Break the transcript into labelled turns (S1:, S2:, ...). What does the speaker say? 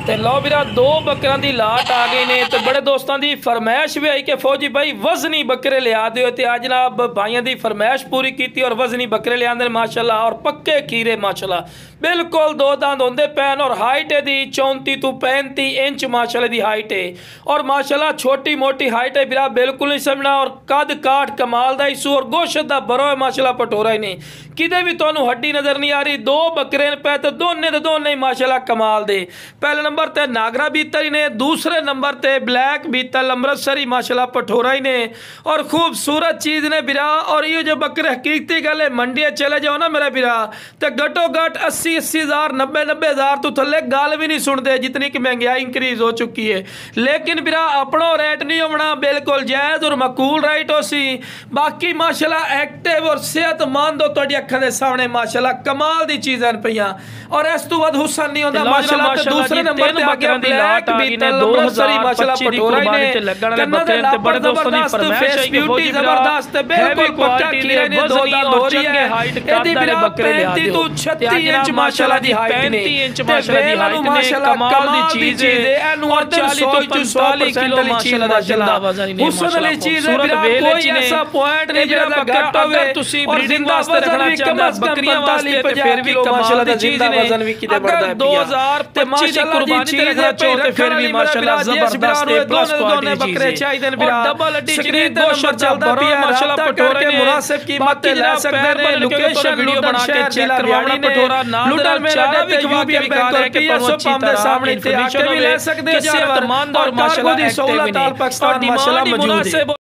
S1: ਤੇ ਲਓ ਵੀਰਾ दो बकरियां की लाट आ गई ने। तो बड़े दोस्तों की फरमाइश भी आई कि फौजी भाई वजनी बकरे लिया दो। तो आज जनाब भाइयों की फरमाइश पूरी की और वजनी बकरे लिया माशाल्लाह और पक्के खीरे माशाल्लाह बिल्कुल दो दांत होंगे पैन। और हाइट है दी 34 तो 35 इंच माशाल्लाह दी हाइट है। और माशाल्लाह छोटी मोटी हाइट है ਵੀਰਾ बिल्कुल नहीं समझना। और कद काठ कमाल दा इशू और गोश्त दा बरो है माशाल्लाह पटोरा ही नहीं किते भी तुहानू हड्डी नज़र नहीं आ रही। दो बकरे पे तो दोने दे दोने ही माशाल्लाह कमाल दे। पहले नंबर ते नागरा बीतल ने, दूसरे नंबर ते ब्लैक बीतल अमृतसरी माशाल्लाह पठोरा ही ने। और खूबसूरत चीज़ ने बिरा। और ये जो बकरे हकीकती गल है मंडिया चले जाओ ना मेरा बिरा तो घटो घट 80-80 हज़ार 90-90 हज़ार तो थले गल भी नहीं सुनते जितनी कि महंगाई इंक्रीज हो चुकी है। लेकिन बिरा अपनों रेट नहीं होना बिल्कुल जायज़ और मकूल रेट हो सी। बाकी माशाल्लाह एक्टिव और सेहतमंद हो तुहाडी अखां दे सामने माशाल्लाह कमाल दी चीज़ां पईयां। और इस तो वध हुसन नहीं होंदा माशाल्लाह। ते दूसरे नंबर ते आगे ब्लैक बीतल अमृतसरी माशाल्लाह पटोरा ही ने कन्ना दे ते बड़े दोस्तों दी फरमाइश है ब्यूटी जबरदस्त बिल्कुल पक्का कीरे ने दो दांत हो रही है। एदी बिरा 35 तो 36 इंच माशाल्लाह दी हाइट ने 35 इंच माशाल्लाह दी हाइट ने कमाल दी चीज़ है। एनु 40 तो 45 किलो माशाल्लाह जिंदा वजन ने हुसन वाली चीज़ है बिरा कोई ऐसा पॉइंट नहीं जेड़ा घट होवे। तुसी ब्रीडिंग वास्ते रखना चाहंदा बकरियां वास्ते ते फिर भी कमाल दी चीज़ ने वजन भी किते बढ़दा है 2025 दी कुर्बानी ते रखना चाहो ते फिर भी माशाल्लाह जबरदस्त है प्लस क्वालिटी चीज़ है। और डबल हड्डी चिकनी गोश्त चलदा पिया माशाल्लाह पटोरे ने मुनासिब कीमत ते ले सकदे ने। लोकेशन वीडियो बना के चेक करवानी पटोरा नाल चारा भी खवा के बिका रहे कि परसों दे सामने ते आके भी ले सकदे हो। सेहतमंद और माशाल्लाह दी सहूलत पाकिस्तान माशाल्लाह मौजूद है।